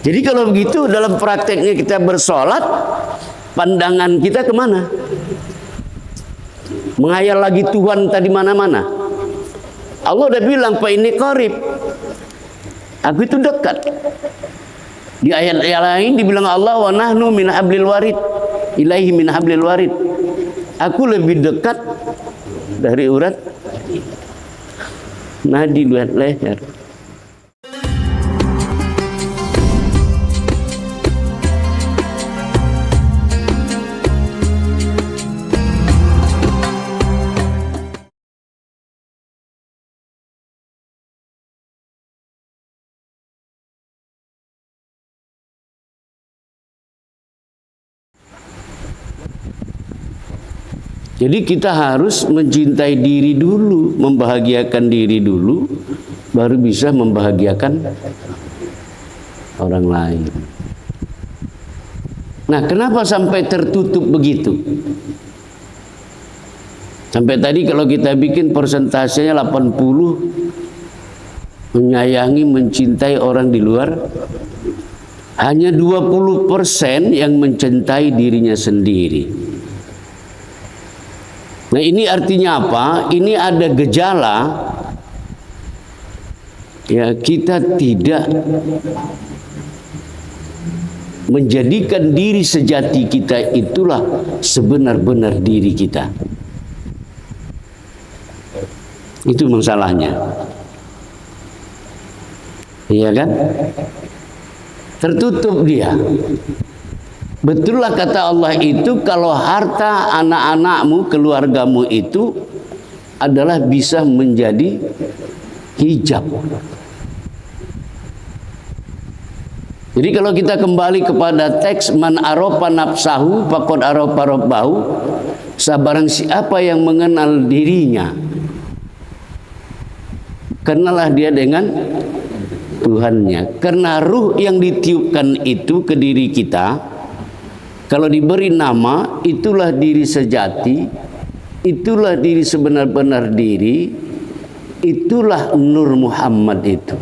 Jadi kalau begitu dalam prakteknya kita bersolat, pandangan kita kemana? Menghayal lagi Tuhan tadi mana-mana. Allah udah bilang, fa inni qarib, aku itu dekat. Di ayat yang lain dibilang Allah, wa nahnu min hablil warid ilaihi min hablil warid, aku lebih dekat dari urat nadi leher. Jadi kita harus mencintai diri dulu, membahagiakan diri dulu, baru bisa membahagiakan orang lain. Nah, kenapa sampai tertutup begitu? Sampai tadi kalau kita bikin persentasenya 80 menyayangi, mencintai orang di luar, hanya 20% yang mencintai dirinya sendiri. Nah, ini artinya apa? Ini ada gejala ya, kita tidak menjadikan diri sejati kita itulah sebenar-benar diri kita. Itu masalahnya. Iya kan? Tertutup dia. Betullah kata Allah itu, kalau harta anak-anakmu, keluargamu itu adalah bisa menjadi hijab. Jadi kalau kita kembali kepada teks man arofa nafsahu faqad arofa rabbahu, sabarang siapa yang mengenal dirinya, kenalah dia dengan Tuhannya. Karena ruh yang ditiupkan itu ke diri kita, kalau diberi nama, itulah diri sejati, itulah diri sebenar-benar diri, itulah Nur Muhammad itu.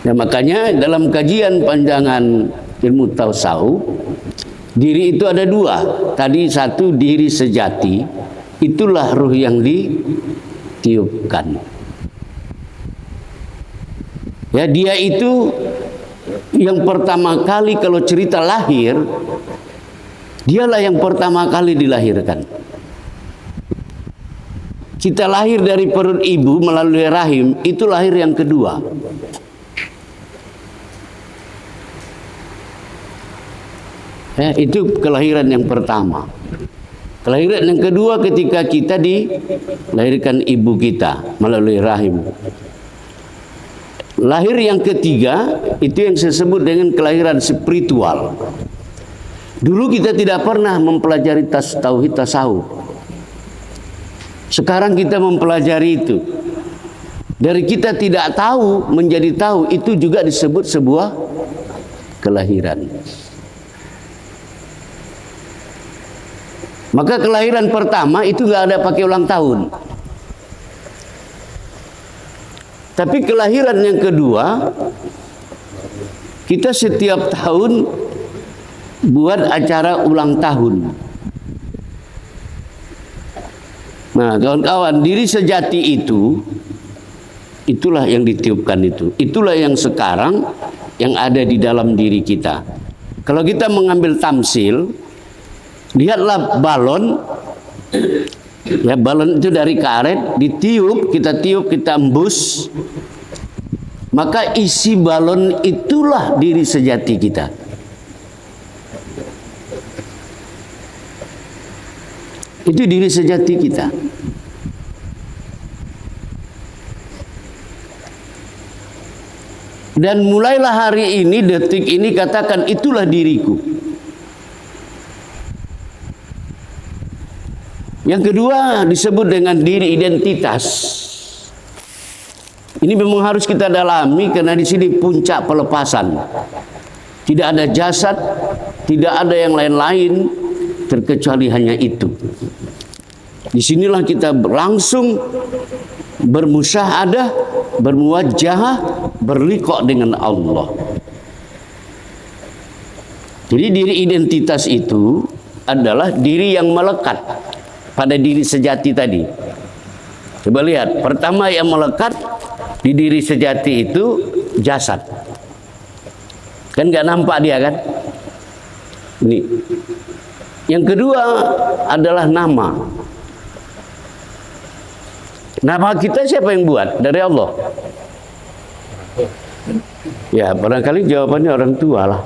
Nah, makanya dalam kajian panjangan ilmu tasawuf, diri itu ada dua. Tadi satu diri sejati, itulah ruh yang ditiupkan. Ya, dia itu yang pertama kali kalau cerita lahir, dialah yang pertama kali dilahirkan. Kita lahir dari perut ibu melalui rahim, itu lahir yang kedua. Ya, itu kelahiran yang pertama. Kelahiran yang kedua ketika kita dilahirkan ibu kita melalui rahim. Lahir yang ketiga itu yang saya sebut dengan kelahiran spiritual. Dulu kita tidak pernah mempelajari tauhid tasawuf. Sekarang kita mempelajari itu. Dari kita tidak tahu menjadi tahu, itu juga disebut sebuah kelahiran. Maka kelahiran pertama itu nggak ada pakai ulang tahun. Tapi kelahiran yang kedua, kita setiap tahun buat acara ulang tahun. Nah, kawan-kawan, diri sejati itu, itulah yang ditiupkan itu. Itulah yang sekarang yang ada di dalam diri kita. Kalau kita mengambil tamsil, lihatlah balon. Ya, balon itu dari karet, ditiup, kita embus, maka isi balon itulah diri sejati kita. Itu diri sejati kita. Dan mulailah hari ini, detik ini, katakan itulah diriku. Yang kedua disebut dengan diri identitas. Ini memang harus kita dalami karena di sini puncak pelepasan. Tidak ada jasad, tidak ada yang lain-lain terkecuali hanya itu. Disinilah kita langsung bermusyahadah bermuwajjah, berliqa' dengan Allah. Jadi diri identitas itu adalah diri yang melekat pada diri sejati tadi. Coba lihat, pertama yang melekat di diri sejati itu jasad. Kan nggak nampak dia kan? Ini. Yang kedua adalah nama. Nama kita siapa yang buat? Dari Allah. Ya, barangkali jawabannya orang tua lah.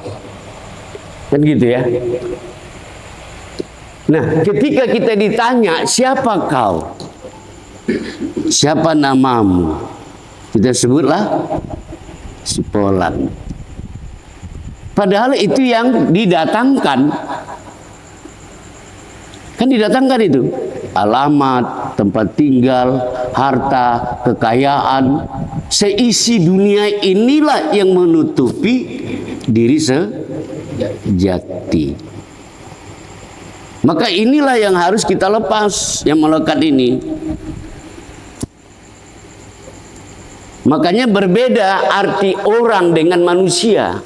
Kan gitu ya. Nah, ketika kita ditanya, siapa kau? Siapa namamu? Kita sebutlah si Polan. Padahal itu yang didatangkan. Kan didatangkan itu. Alamat, tempat tinggal, harta, kekayaan. Seisi dunia inilah yang menutupi diri sejati. Maka inilah yang harus kita lepas, yang melekat ini. Makanya berbeda arti orang dengan manusia.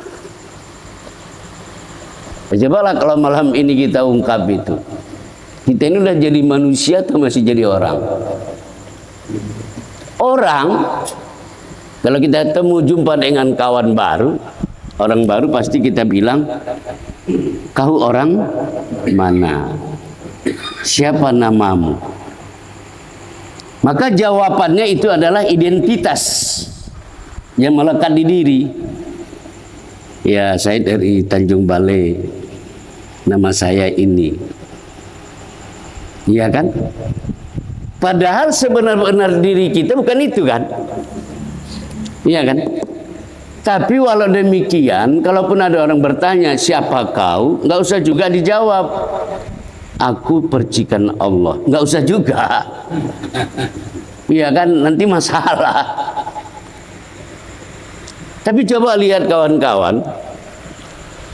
Cobalah kalau malam ini kita ungkap itu. Kita ini udah jadi manusia atau masih jadi orang? Orang, kalau kita temu jumpa dengan kawan baru, orang baru pasti kita bilang, kau orang mana? Siapa namamu? Maka jawabannya itu adalah identitas yang melekat di diri. Ya, saya dari Tanjung Balai, nama saya ini. Iya kan? Padahal sebenar-benar diri kita bukan itu kan? Iya kan? Tapi walau demikian, kalaupun ada orang bertanya siapa kau, nggak usah juga dijawab. Aku percikan Allah, nggak usah juga. Iya kan? Nanti masalah. Tapi coba lihat kawan-kawan,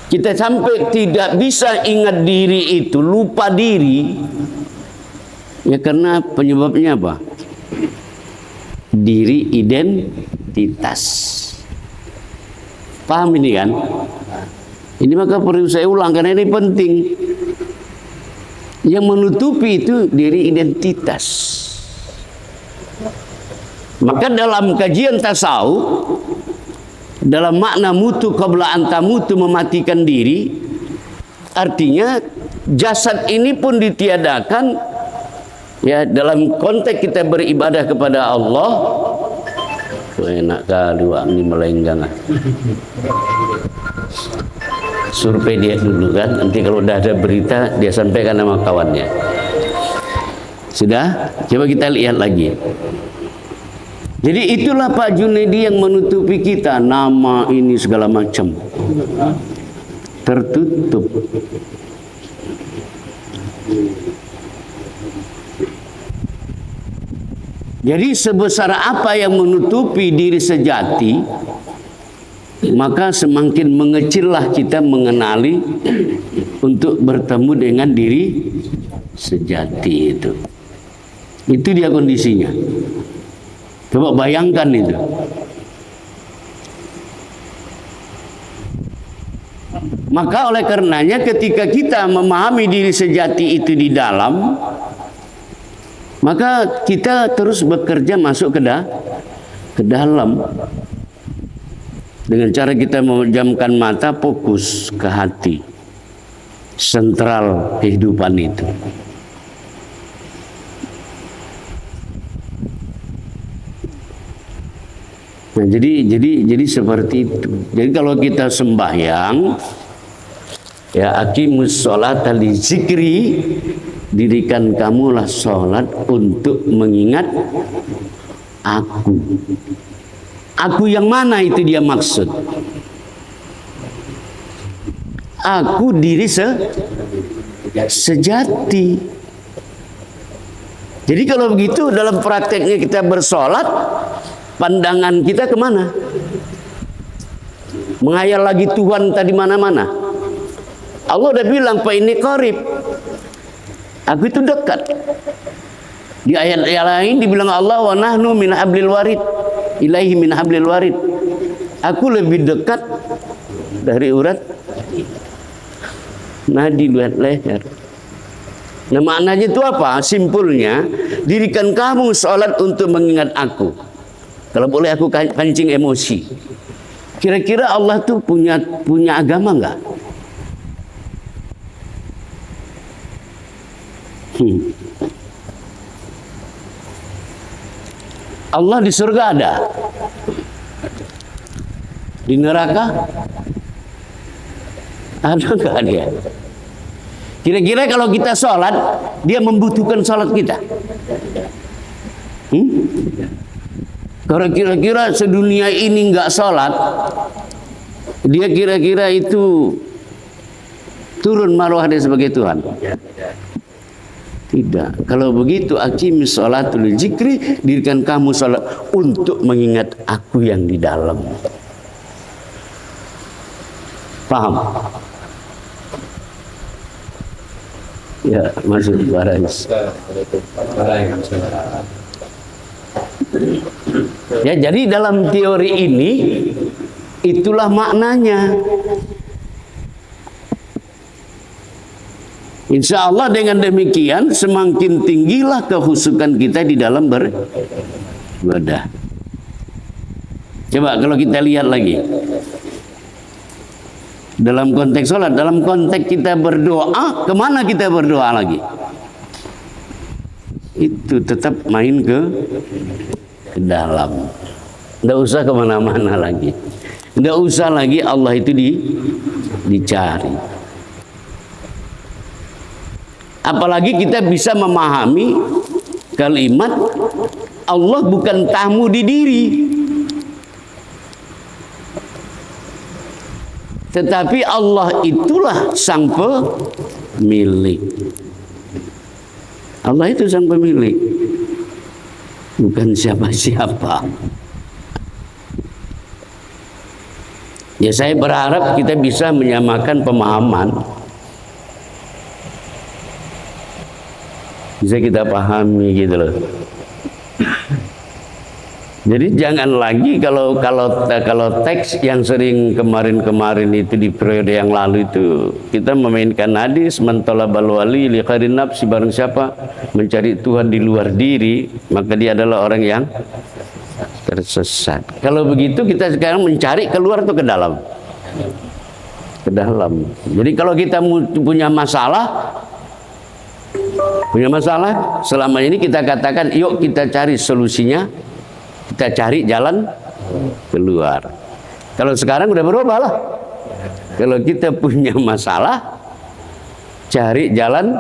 kita sampai tidak bisa ingat diri itu, lupa diri. Ya karena penyebabnya apa? Diri identitas. Paham ini kan? Ini maka perlu saya ulang karena ini penting. Yang menutupi itu diri identitas. Maka dalam kajian tasawuf, dalam makna mutu qabla anta mutu, mematikan diri, artinya jasad ini pun ditiadakan. Ya, dalam konteks kita beribadah kepada Allah. Enak kali wak ini melenggang. Survei dia dulu kan, nanti kalau udah ada berita dia sampaikan sama kawannya. Sudah? Coba kita lihat lagi. Jadi itulah Pak Junaidi yang menutupi kita, nama ini segala macam. Tertutup. Jadi sebesar apa yang menutupi diri sejati, maka semakin mengecillah kita mengenali untuk bertemu dengan diri sejati itu. Itu dia kondisinya. Coba bayangkan itu. Maka oleh karenanya ketika kita memahami diri sejati itu di dalam, maka kita terus bekerja masuk ke dalam. Dengan cara kita memejamkan mata, fokus ke hati. Sentral kehidupan itu. Nah, jadi seperti itu. Jadi kalau kita sembahyang, ya aqimus sholata li zikri, dirikan kamulah sholat untuk mengingat aku. Aku yang mana itu dia maksud? Aku diri sejati. Jadi kalau begitu dalam prakteknya kita bersolat, pandangan kita kemana? Menghayal lagi Tuhan tadi mana-mana. Allah udah bilang, Pak ini qarib. Aku itu dekat. Di ayat yang lain dibilang Allah, wa nahnu min hablil warid. ilaihi min hablil warid. Aku lebih dekat dari urat nadi leher. Nah, maknanya itu apa? Simpulnya, dirikan kamu sholat untuk mengingat aku. Kalau boleh aku pancing emosi. Kira-kira Allah tuh punya agama enggak? Allah di surga ada. Di neraka ada enggak dia? Kira-kira kalau kita sholat, dia membutuhkan sholat kita? Kalau kira-kira sedunia ini enggak sholat, dia kira-kira itu turun marwah dia sebagai Tuhan? Tidak. Kalau begitu, aqimis sholatul zikri, dirikan kamu sholat untuk mengingat aku yang di dalam. Paham? Ya, masuk Barais. Ya, jadi dalam teori ini itulah maknanya. Insya Allah dengan demikian semakin tinggilah kehusukan kita di dalam beribadah. Coba kalau kita lihat lagi dalam konteks sholat, dalam konteks kita berdoa, kemana kita berdoa lagi? Itu tetap main ke dalam. Tidak usah kemana-mana lagi. Tidak usah lagi Allah itu dicari. Apalagi kita bisa memahami kalimat Allah bukan tamu di diri, tetapi Allah itulah sang pemilik. Allah itu sang pemilik, bukan siapa-siapa. Ya, saya berharap kita bisa menyamakan pemahaman, bisa kita pahami gitu loh. Jadi jangan lagi kalau teks yang sering kemarin itu di periode yang lalu itu kita memainkan hadis man talabal wali li khairin nafsi, barang siapa mencari Tuhan di luar diri maka dia adalah orang yang tersesat. Kalau begitu kita sekarang mencari keluar atau ke dalam? Ke dalam. Jadi kalau kita punya masalah selama ini kita katakan yuk kita cari solusinya, kita cari jalan keluar. Kalau sekarang udah berubah lah. Kalau kita punya masalah, cari jalan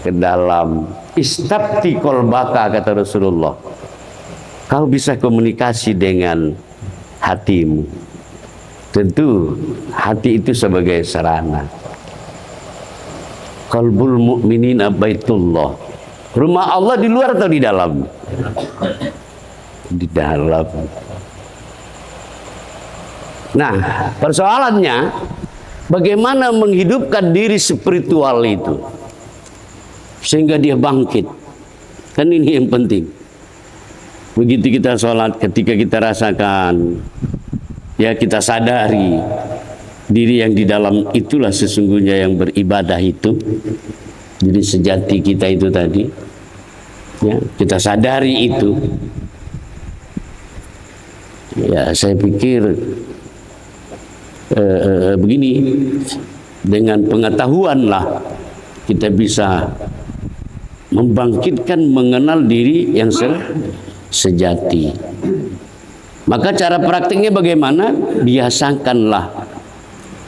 ke dalam. Istabti qalbaka, kata Rasulullah. Kau bisa komunikasi dengan hatimu. Tentu hati itu sebagai sarana. Qalbul mu'minina baitullah. Rumah Allah di luar atau di dalam? Di dalam. Nah, persoalannya bagaimana menghidupkan diri spiritual itu sehingga dia bangkit. Kan ini yang penting. Begitu kita sholat, ketika kita rasakan, ya kita sadari diri yang di dalam itulah sesungguhnya yang beribadah itu, diri sejati kita itu tadi, ya kita sadari itu. Ya, saya pikir begini, dengan pengetahuan lah kita bisa membangkitkan mengenal diri yang sejati. Maka cara praktiknya bagaimana? Biasakanlah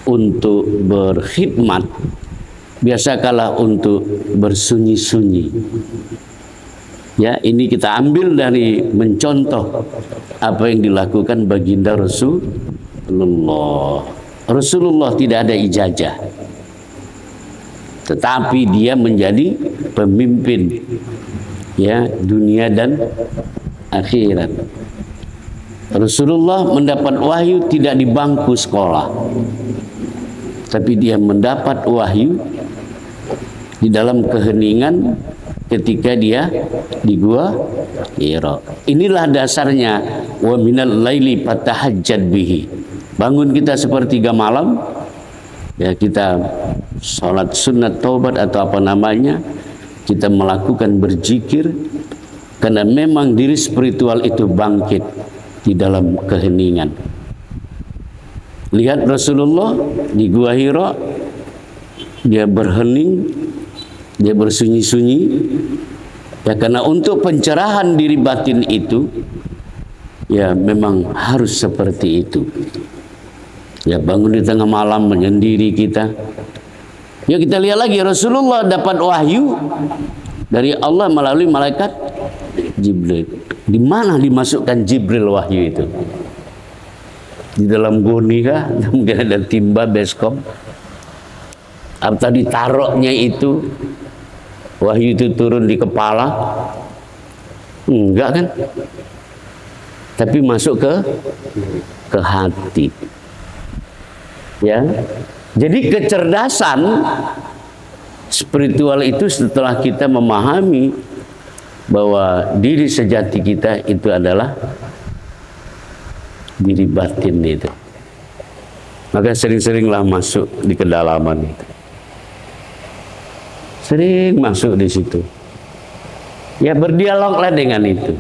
untuk berkhidmat, biasakanlah untuk bersunyi-sunyi. Ya, ini kita ambil dari mencontoh apa yang dilakukan baginda Rasulullah. Rasulullah tidak ada ijazah, tetapi dia menjadi pemimpin ya dunia dan akhirat. Rasulullah mendapat wahyu tidak di bangku sekolah, tapi dia mendapat wahyu di dalam keheningan ketika dia di gua Hira. Inilah dasarnya, wa minal laili fatahajjad bihi. Bangun kita sepertiga malam, ya kita sholat sunat taubat atau apa namanya, kita melakukan berzikir, karena memang diri spiritual itu bangkit di dalam keheningan. Lihat Rasulullah di gua Hira, dia berhening, dia bersunyi-sunyi, ya karena untuk pencerahan diri batin itu, ya memang harus seperti itu. Ya bangun di tengah malam menyendiri kita. Ya kita lihat lagi Rasulullah dapat wahyu dari Allah melalui malaikat Jibril. Di mana dimasukkan Jibril wahyu itu? Di dalam goni kah? Mungkin ada timba baskom. Atau ditaruhnya itu wahyu itu turun di kepala? Enggak kan? Tapi masuk ke hati. Ya. Jadi kecerdasan spiritual itu setelah kita memahami bahwa diri sejati kita itu adalah diri batin itu, maka sering-seringlah masuk di kedalaman itu, sering masuk di situ, ya berdialoglah dengan itu,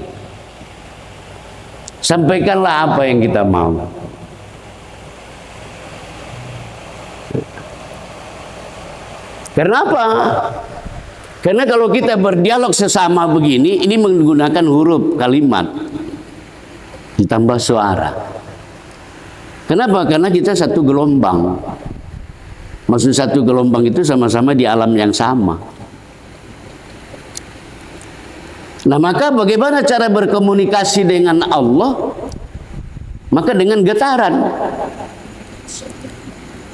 sampaikanlah apa yang kita mau. Karena apa? Karena kalau kita berdialog sesama begini, ini menggunakan huruf kalimat ditambah suara. Kenapa? Karena kita satu gelombang. Maksud satu gelombang itu sama-sama di alam yang sama. Nah, maka bagaimana cara berkomunikasi dengan Allah? Maka dengan getaran.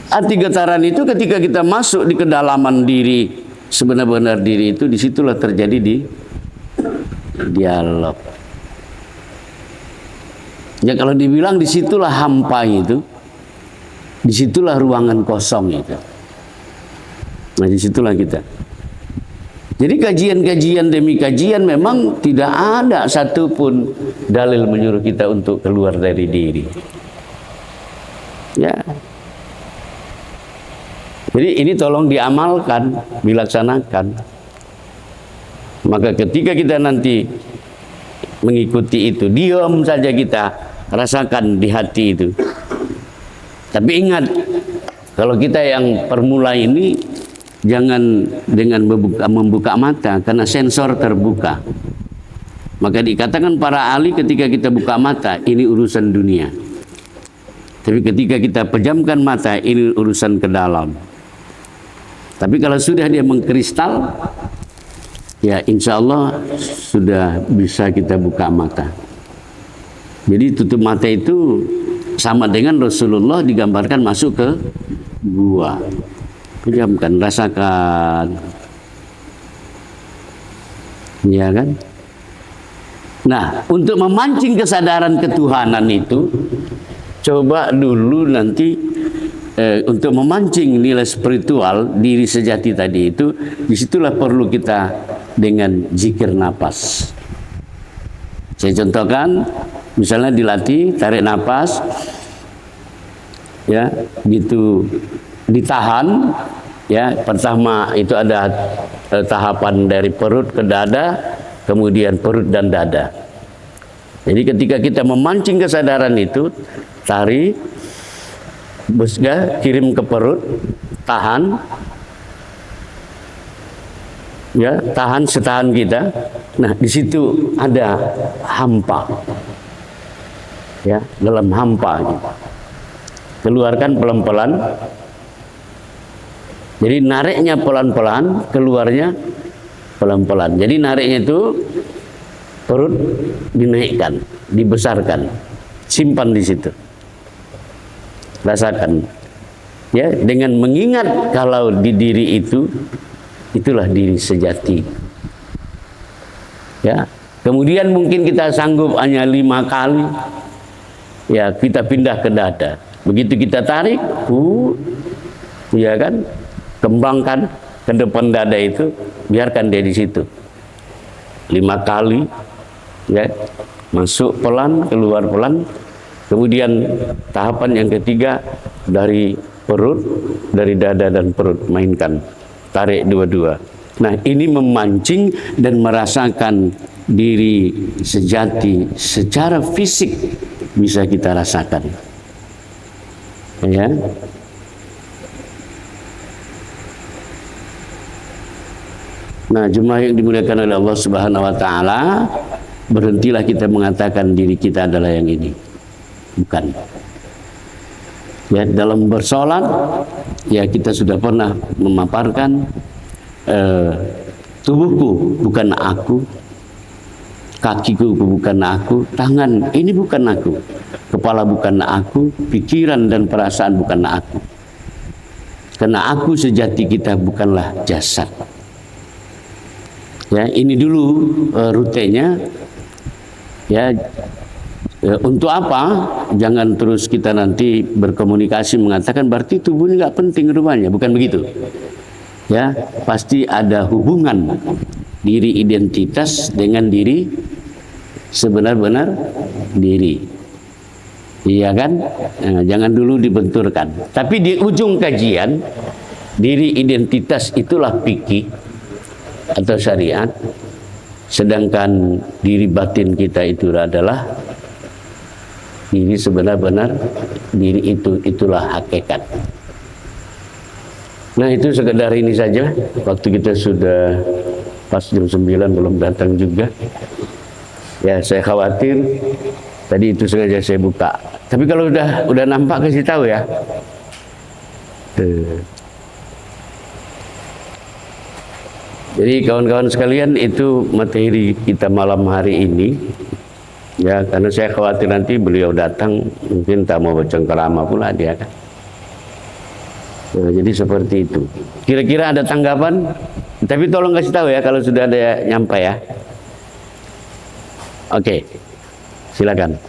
Arti getaran itu ketika kita masuk di kedalaman diri, sebenar-benar diri itu, disitulah terjadi di dialog. Ya kalau dibilang disitulah hampa itu, disitulah ruangan kosong itu. Nah disitulah kita. Jadi kajian-kajian demi kajian memang tidak ada satupun dalil menyuruh kita untuk keluar dari diri. Ya. Jadi ini tolong diamalkan, dilaksanakan. Maka ketika kita nanti mengikuti itu, diam saja kita, rasakan di hati itu. Tapi ingat, kalau kita yang permula ini, jangan dengan membuka mata, karena sensor terbuka. Maka dikatakan para ahli ketika kita buka mata, ini urusan dunia. Tapi ketika kita pejamkan mata, ini urusan ke dalam. Tapi kalau sudah dia mengkristal, ya insya Allah sudah bisa kita buka mata. Jadi tutup mata itu sama dengan Rasulullah digambarkan masuk ke gua. Pejamkan, rasakan. Ya kan? Nah, untuk memancing kesadaran ketuhanan itu, coba dulu nanti untuk memancing nilai spiritual diri sejati tadi itu, disitulah perlu kita dengan zikir napas. Saya contohkan, misalnya dilatih tarik napas, ya gitu, ditahan, ya pertama itu ada tahapan dari perut ke dada, kemudian perut dan dada. Jadi ketika kita memancing kesadaran itu, tarik, busga, kirim ke perut, tahan, ya tahan setahan kita. Nah di situ ada hampa, ya dalam hampa gitu. Keluarkan pelan-pelan. Jadi nariknya pelan-pelan, keluarnya pelan-pelan. Jadi nariknya itu perut dinaikkan, dibesarkan, simpan di situ. Rasakan, ya dengan mengingat kalau di diri itu, itulah diri sejati. Ya, kemudian mungkin kita sanggup hanya 5 kali, ya kita pindah ke dada. Begitu kita tarik, ya kan, kembangkan ke depan dada itu, biarkan dia di situ. 5 kali, ya, masuk pelan, keluar pelan. Kemudian tahapan yang ketiga dari perut, dari dada dan perut, mainkan, tarik dua-dua. Nah, ini memancing dan merasakan diri sejati secara fisik bisa kita rasakan, ya. Nah, jemaah yang dimuliakan oleh Allah Subhanahu wa taala, berhentilah kita mengatakan diri kita adalah yang ini. Bukan. Ya, dalam bersolat, ya kita sudah pernah memaparkan tubuhku bukan aku, kakiku bukan aku, tangan ini bukan aku, kepala bukan aku, pikiran dan perasaan bukan aku. Karena aku sejati kita bukanlah jasad. Ya, ini dulu rutenya. Ya, untuk apa? Jangan terus kita nanti berkomunikasi mengatakan berarti tubuh ini nggak penting rupanya, bukan begitu. Ya, pasti ada hubungan diri identitas dengan diri sebenar-benar diri. Iya kan? Nah, jangan dulu dibenturkan. Tapi di ujung kajian, diri identitas itulah fikih atau syariat, sedangkan diri batin kita itu adalah diri sebenar-benar diri itulah hakikat. Nah, itu sekedar ini saja. Waktu kita sudah pas jam 9 belum datang juga. Ya, saya khawatir tadi itu sengaja saya buka. Tapi kalau udah nampak kasih tahu ya. Jadi kawan-kawan sekalian, itu materi kita malam hari ini. Ya, karena saya khawatir nanti beliau datang mungkin tak mau bercengkerama pula dia kan. Nah, jadi seperti itu. Kira-kira ada tanggapan? Tapi tolong kasih tahu ya kalau sudah ada nyampe ya. Oke, silakan.